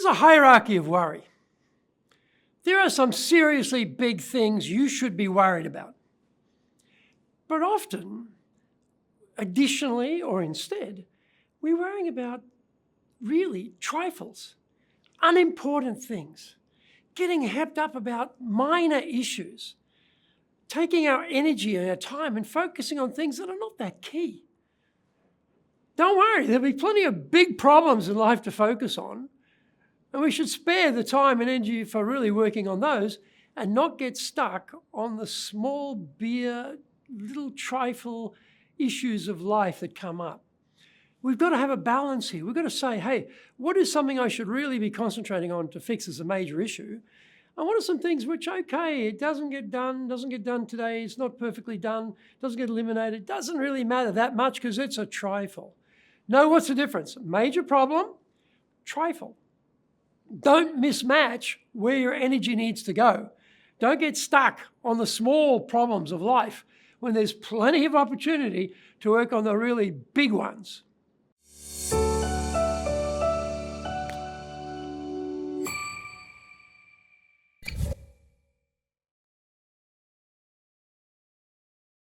There's a hierarchy of worry. There are some seriously big things you should be worried about. But often, additionally or instead, we're worrying about really trifles, unimportant things, getting hepped up about minor issues, taking our energy and our time and focusing on things that are not that key. Don't worry, there'll be plenty of big problems in life to focus on, and we should spare the time and energy for really working on those and not get stuck on the small beer, little trifle issues of life that come up. We've got to have a balance here. We've got to say, hey, what is something I should really be concentrating on to fix as a major issue? And what are some things which, okay, it doesn't get done today, it's not perfectly done, doesn't get eliminated, doesn't really matter that much because it's a trifle. No, what's the difference? Major problem, trifle. Don't mismatch where your energy needs to go. Don't get stuck on the small problems of life when there's plenty of opportunity to work on the really big ones.